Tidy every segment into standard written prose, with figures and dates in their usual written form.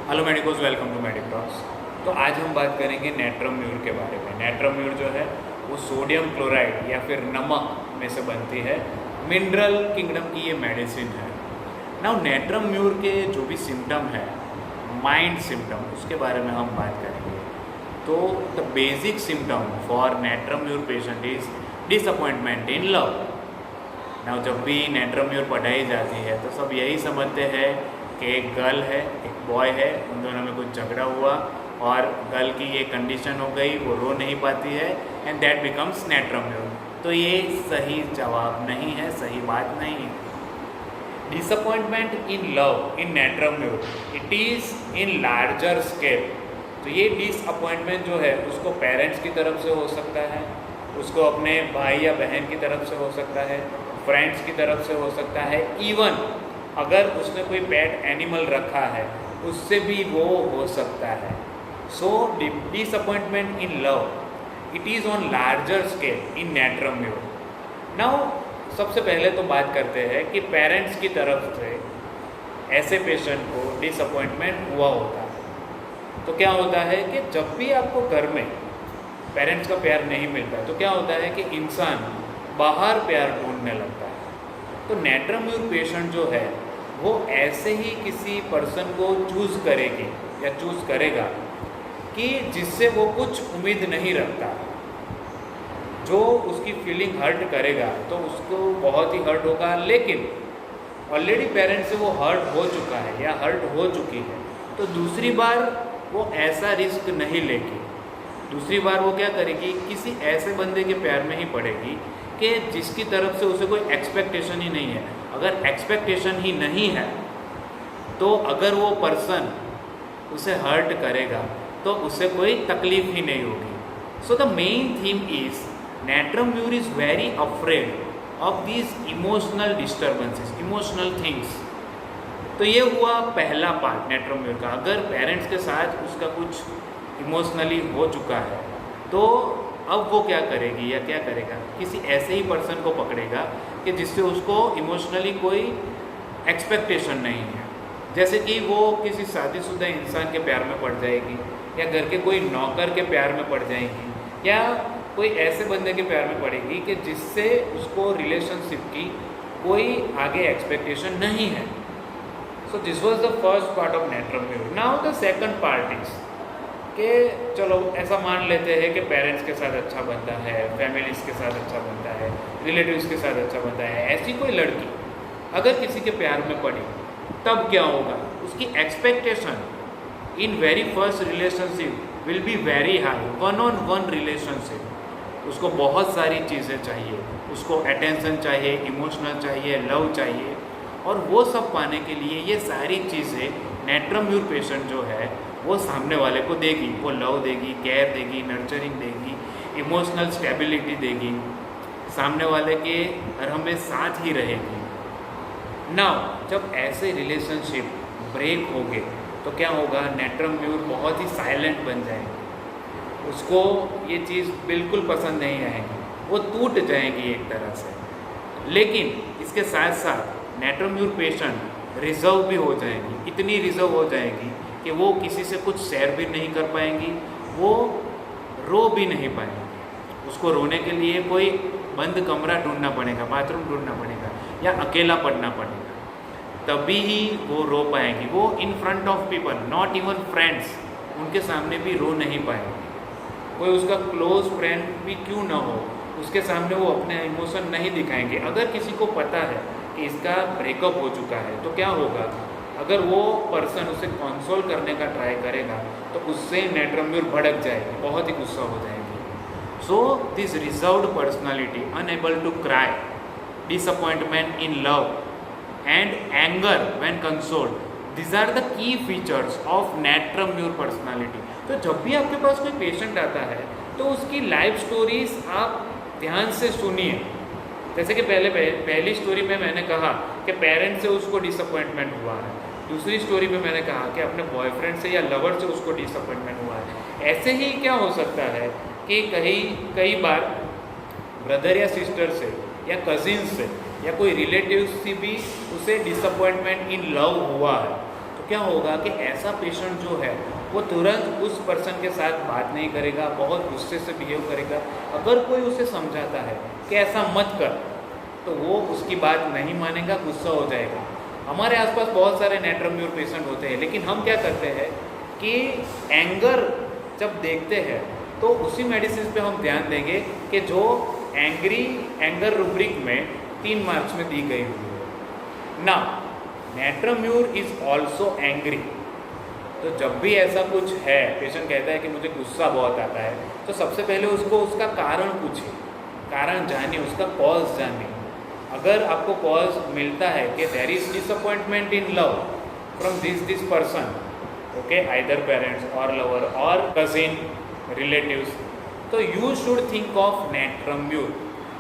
Hello medicos, welcome to medic talks. तो आज हम बात करेंगे नेट्रम के बारे में। नेट्रम जो है वो सोडियम क्लोराइड या फिर नमक में से बनती है। मिनरल किंगडम की ये मेडिसिन है। नाउ नेट्रम के जो भी सिम्टम है, माइंड सिम्टम, उसके बारे में हम बात करेंगे। तो the basic symptom for natrum patient is disappointment in love. Now जब भी नेट्रम पढ़ाई जाती है तो सब यही समझते हैं कि एक गर्ल है, एक बॉय है, उन दोनों में कुछ झगड़ा हुआ और गर्ल की ये कंडीशन हो गई, वो रो नहीं पाती है एंड दैट बिकम्स नेट्रम। तो ये सही जवाब नहीं है, सही बात नहीं है। Disappointment in love in natrum it is in larger scale. तो ये डिसअपॉइंटमेंट जो है उसको पेरेंट्स की तरफ से हो सकता है, उसको अपने भाई या बहन की तरफ से हो सकता है, फ्रेंड्स की तरफ से हो सकता है, इवन अगर उसने कोई पेट एनिमल रखा है उससे भी वो हो सकता है। So disappointment in love it is on larger scale in natrum. Now सबसे पहले तो बात करते हैं कि पेरेंट्स की तरफ से ऐसे पेशेंट को डिसअपॉइंटमेंट हुआ होता है। तो क्या होता है कि जब भी आपको घर में पेरेंट्स का प्यार नहीं मिलता तो क्या होता है कि इंसान बाहर प्यार ढूंढने लगता है। तो नेट्रम पेशेंट जो है वो ऐसे ही किसी पर्सन को चूज़ करेगी या चूज़ करेगा कि जिससे वो कुछ उम्मीद नहीं रखता, जो उसकी फीलिंग हर्ट करेगा तो उसको बहुत ही हर्ट होगा। लेकिन ऑलरेडी पेरेंट्स से वो हर्ट हो चुका है या हर्ट हो चुकी है, तो दूसरी बार वो ऐसा रिस्क नहीं लेगी। दूसरी बार वो क्या करेगी, किसी ऐसे बंदे के प्यार में ही पड़ेगी कि जिसकी तरफ से उसे कोई एक्सपेक्टेशन ही नहीं है। अगर एक्सपेक्टेशन ही नहीं है तो अगर वो पर्सन उसे हर्ट करेगा तो उससे कोई तकलीफ ही नहीं होगी। So the main theme is natrum is very afraid of these emotional disturbances, emotional things. तो ये हुआ पहला पार्ट नेट्रम का। अगर पेरेंट्स के साथ उसका कुछ इमोशनली हो चुका है तो अब वो क्या करेगी या क्या करेगा, किसी ऐसे ही पर्सन को पकड़ेगा कि जिससे उसको इमोशनली कोई एक्सपेक्टेशन नहीं है। जैसे कि वो किसी शादीशुदा इंसान के प्यार में पड़ जाएगी, या घर के कोई नौकर के प्यार में पड़ जाएगी, या कोई ऐसे बंदे के प्यार में पड़ेगी कि जिससे उसको रिलेशनशिप की कोई आगे एक्सपेक्टेशन नहीं है। So this was the first part of natrum. Now the second part is कि चलो ऐसा मान लेते हैं कि पेरेंट्स के साथ अच्छा बनता है, फैमिलीज के साथ अच्छा बनता है, रिलेटिव्स के साथ अच्छा बनता है। ऐसी कोई लड़की अगर किसी के प्यार में पड़ी तब क्या होगा, उसकी expectation in very first relationship will be very high. One on one relationship, उसको बहुत सारी चीज़ें चाहिए, उसको अटेंशन चाहिए, इमोशनल चाहिए, लव चाहिए, और वो सब पाने के लिए ये सारी चीज़ें नेट्रम पेशेंट जो है वो सामने वाले को देगी। वो लव देगी, केयर देगी, नर्चरिंग देगी, इमोशनल स्टेबिलिटी देगी, सामने वाले के हमें साथ ही रहेगी। नाउ जब ऐसे रिलेशनशिप ब्रेक हो गए तो क्या होगा, नेट्रम बहुत ही साइलेंट बन जाएगी, उसको ये चीज़ बिल्कुल पसंद नहीं आएगी, वो टूट जाएगी एक तरह से। लेकिन इसके साथ साथ नेट्रम पेशेंट रिजर्व भी हो जाएगी, इतनी रिजर्व हो जाएगी कि वो किसी से कुछ शेयर भी नहीं कर पाएंगी, वो रो भी नहीं पाएंगी। उसको रोने के लिए कोई बंद कमरा ढूंढना पड़ेगा, बाथरूम ढूंढना पड़ेगा, या अकेला पड़ना पड़ेगा, तभी ही वो रो पाएंगी। वो in front of people, not even friends, उनके सामने भी रो नहीं पाएंगे। कोई उसका क्लोज फ्रेंड भी क्यों ना हो, उसके सामने वो अपने इमोशन नहीं दिखाएंगे। अगर किसी को पता है कि इसका ब्रेकअप हो चुका है तो क्या होगा, अगर वो पर्सन उसे कंसोल करने का ट्राई करेगा तो उससे नेट्रम भड़क जाएगी, बहुत ही गुस्सा हो जाएगी। So this reserved personality, unable to cry, disappointment in love and anger when consoled, this are the key features of natrum personality. तो जब भी आपके पास कोई पेशेंट आता है तो उसकी लाइफ स्टोरीज आप ध्यान से सुनिए। जैसे कि पहली स्टोरी में मैंने कहा कि पेरेंट्स से उसको डिसअपॉइंटमेंट हुआ है, दूसरी स्टोरी में मैंने कहा कि अपने बॉयफ्रेंड से या लवर से उसको डिसअपॉइंटमेंट हुआ है। ऐसे ही क्या हो सकता है कि कई बार ब्रदर या सिस्टर से या कजिन से या कोई रिलेटिव से भी उसे डिसअपॉइंटमेंट इन लव हुआ है। तो तो क्या होगा कि ऐसा पेशेंट जो है वो तुरंत उस पर्सन के साथ बात नहीं करेगा, बहुत गुस्से से बिहेव करेगा। अगर कोई उसे समझाता है कि ऐसा मत कर, तो वो उसकी बात नहीं मानेगा, गुस्सा हो जाएगा। हमारे आसपास बहुत सारे नेट्रम्यूर पेशेंट होते हैं, लेकिन हम क्या करते हैं कि एंगर जब देखते हैं तो उसी मेडिसिन पे हम ध्यान देंगे कि जो एंगर रूब्रिक में 3 मार्क्स में दी गई हुई है ना। Natrum mur is also angry. तो जब भी ऐसा कुछ है, पेशेंट कहता है कि मुझे गुस्सा बहुत आता है, तो सबसे पहले उसको उसका कारण पूछिए, कारण जानिए, उसका कॉज जानिए। अगर आपको कॉज मिलता है कि there is disappointment in love from this person, okay, either parents और लवर और कजिन रिलेटिव्स, तो you should think of natrum mur.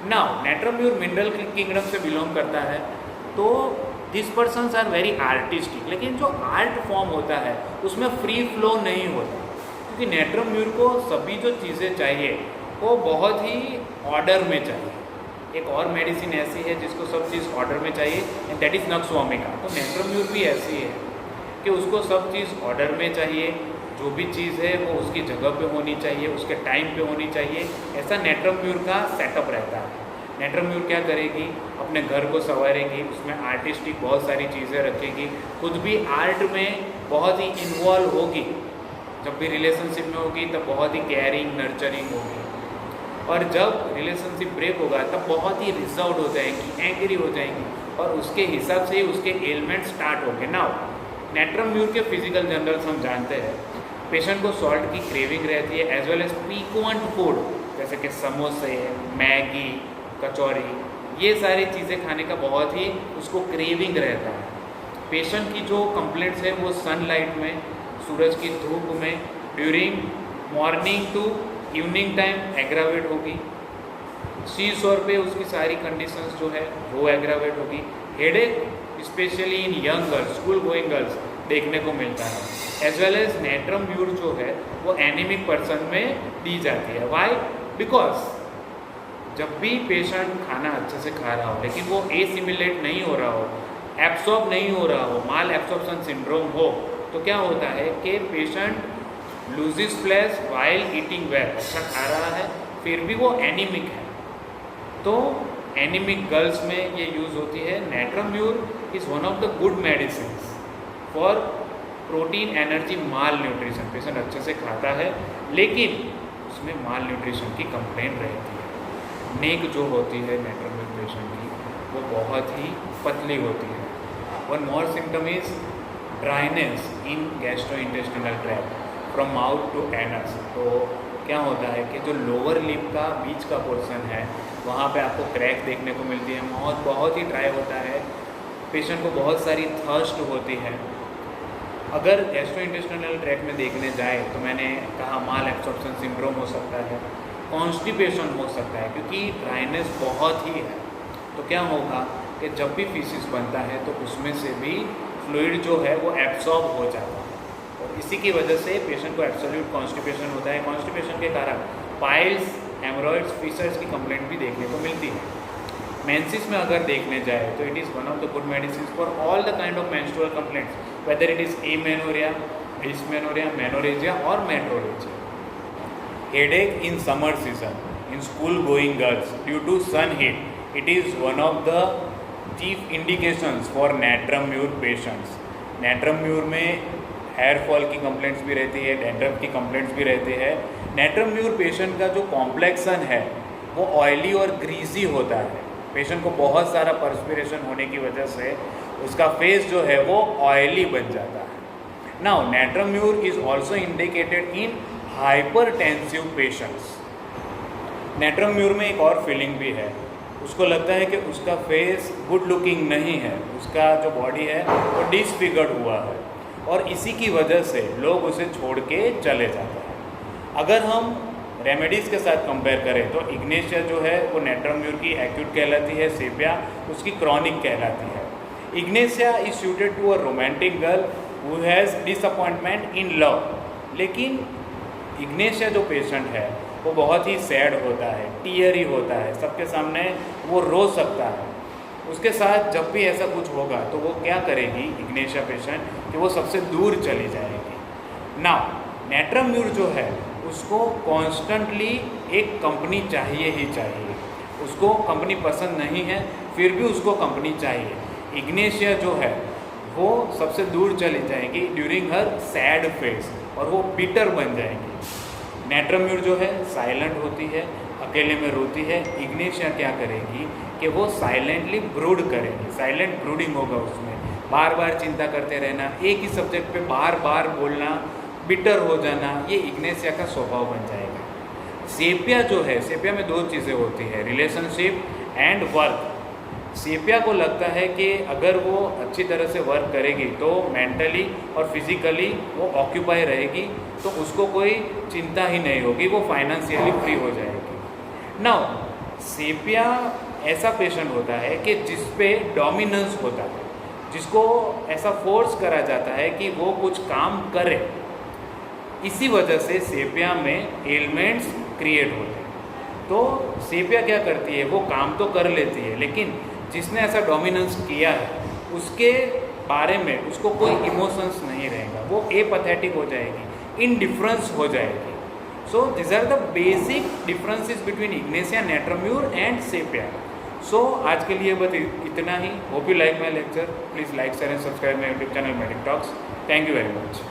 Now natrum mur mineral kingdom से बिलोंग करता है, तो this persons are very artistic. लेकिन जो आर्ट फॉर्म होता है उसमें फ्री फ्लो नहीं होता, क्योंकि नेट्रम्यूर को सभी जो चीज़ें चाहिए वो बहुत ही ऑर्डर में चाहिए। एक और मेडिसिन ऐसी है जिसको सब चीज़ ऑर्डर में चाहिए, एंड दैट इज़ नक्सवामिका। तो नेट्रम्यूर भी ऐसी है कि उसको सब चीज़ ऑर्डर में चाहिए, जो भी चीज़ है वो उसकी जगह पे होनी चाहिए, उसके टाइम पे होनी चाहिए। ऐसा नेट्रम्यूर का सेटअप रहता है। नेट्रम्यूर क्या करेगी, अपने घर को संवारेगी, उसमें आर्टिस्टिक बहुत सारी चीज़ें रखेगी, खुद भी आर्ट में बहुत ही इन्वॉल्व होगी। जब भी रिलेशनशिप में होगी तब बहुत ही केयरिंग नर्चरिंग होगी, और जब रिलेशनशिप ब्रेक होगा तब बहुत ही रिजर्व्ड हो जाएगी, एंग्री हो जाएगी, और उसके हिसाब से ही उसके एलिमेंट स्टार्ट होंगे। नाउ नेट्रम्यूर के फिजिकल जनरल्स हम जानते हैं। पेशेंट को सॉल्ट की क्रेविंग रहती है, as well as frequent food, जैसे कि समोसे, मैगी, कचौरी, ये सारी चीज़ें खाने का बहुत ही उसको क्रेविंग रहता है। पेशेंट की जो कंप्लेंट्स है वो सनलाइट में, सूरज की धूप में, during morning to evening time aggravate होगी। सी शोर पे उसकी सारी कंडीशंस जो है वो एग्रावेट होगी। Headache specially in young girls, school going girls देखने को मिलता है। एज वेल एज नेट्रम्यूर जो है वो एनीमिक पर्सन में दी जाती है। वाई? बिकॉज जब भी पेशेंट खाना अच्छे से खा रहा हो लेकिन वो एसिमिलेट नहीं हो रहा हो, एब्सॉर्ब नहीं हो रहा हो, माल एब्सॉर्प्शन सिंड्रोम हो, तो क्या होता है कि patient loses flesh while eating well, अच्छा खा रहा है फिर भी वो एनीमिक है। तो एनीमिक गर्ल्स में ये यूज़ होती है। Natrum mur is one of the good medicine for protein energy mall nutrition. Patient अच्छे से खाता है लेकिन उसमें माल न्यूट्रिशन की कंप्लेंट रहती है। नेक जो होती है नेट्रम्यूर पेशेंट की वो बहुत ही पतली होती है। One more symptom is dryness in gastrointestinal tract from mouth to anus. तो क्या होता है कि जो लोअर लिप का बीच का पोर्शन है वहाँ पे आपको क्रैक देखने को मिलती है, माउथ बहुत ही ड्राई होता है, पेशेंट को बहुत सारी थर्स्ट होती है। अगर गैस्ट्रोइंटेस्टिनल ट्रैक्ट में देखने जाए तो मैंने कहा माल एब्सॉर्प्शन सिंड्रोम हो सकता है, कॉन्स्टिपेशन हो सकता है, क्योंकि ड्राइनेस बहुत ही है। तो क्या होगा कि जब भी फीसिस बनता है तो उसमें से भी फ्लूइड जो है वो एब्सॉर्ब हो जाता है, और इसी की वजह से पेशेंट को एब्सोल्यूट कॉन्स्टिपेशन होता है। कॉन्स्टिपेशन के कारण पाइल्स, हेमरॉइड्स, फिशर्स की कंप्लेंट भी देखने को मिलती है। मेंसिस में अगर देखने जाए तो it is one of the good medicine for all the kind of menstrual complaints, whether it is amenorrhoea, dysmenorrhoea, menorrhagia और metrorrhagia. Headache in summer season in school going girls due to sun heat, it is one of the chief indications for natrum mur patients. Natrum mur में hair fall की complaints भी रहती है, dandruff की complaints भी रहती है। नेट्रम्यूर पेशेंट का जो कॉम्प्लेक्सन है वो ऑयली और ग्रीजी होता है। पेशेंट को बहुत सारा पर्सपिरेशन होने की वजह से उसका फेस जो है वो ऑयली बन जाता है। Now natrum mur is also indicated in hypertensive patients. Natrum mur में एक और फीलिंग भी है, उसको लगता है कि उसका फेस गुड लुकिंग नहीं है, उसका जो बॉडी है वो डिसफिगर्ड हुआ है, और इसी की वजह से लोग उसे छोड़ के चले जाते हैं। अगर हम रेमेडीज़ के साथ कंपेयर करें तो इग्नेशिया जो है वो नेट्रम्यूर की एक्यूट कहलाती है, सेपिया उसकी क्रॉनिक कहलाती है। Ignatia is suited to a romantic girl who has disappointment in love, लेकिन इग्नेशिया जो पेशेंट है वो बहुत ही सैड होता है, टीयरी होता है, सबके सामने वो रो सकता है। उसके साथ जब भी ऐसा कुछ होगा तो वो क्या करेगी इग्नेशिया पेशेंट कि वो सबसे दूर चली जाएगी। नाउ नेट्रम्यूर जो है उसको कॉन्स्टेंटली एक कंपनी चाहिए ही चाहिए, उसको कंपनी पसंद नहीं है फिर भी उसको कंपनी चाहिए। इग्नेशिया जो है वो सबसे दूर चली जाएगी ड्यूरिंग हर सैड फेज और वो बिटर बन जाएंगी। नेट्रम्यूर जो है साइलेंट होती है, अकेले में रोती है। इग्नेशिया क्या करेगी कि वो साइलेंटली ब्रूड करेगी, साइलेंट ब्रूडिंग होगा उसमें, बार बार चिंता करते रहना, एक ही सब्जेक्ट पे बार बार बोलना, बिटर हो जाना, ये इग्नेशिया का स्वभाव बन जाएगा। सेपिया जो है, सेपिया में दो चीज़ें होती है, रिलेशनशिप एंड वर्क। सेपिया को लगता है कि अगर वो अच्छी तरह से वर्क करेगी तो मेंटली और फिजिकली वो ऑक्यूपाई रहेगी, तो उसको कोई चिंता ही नहीं होगी, वो फाइनेंशियली फ्री हो जाएगी। नाउ सेपिया ऐसा पेशेंट होता है कि जिस पे डोमिनेंस होता है, जिसको ऐसा फोर्स करा जाता है कि वो कुछ काम करे, इसी वजह से सेपिया में एलिमेंट्स क्रिएट होते हैं। तो सेपिया क्या करती है, वो काम तो कर लेती है लेकिन जिसने ऐसा डोमिनेंस किया है उसके बारे में उसको कोई इमोशंस नहीं रहेगा, वो एपैथेटिक हो जाएगी, इनडिफरेंस हो जाएगी। So this are the basic differences between ignatia, natrum mur and sepia. So आज के लिए बस इतना ही। Hope you like my lecture. Please like share and subscribe my YouTube channel Medic Talks. Thank you very much.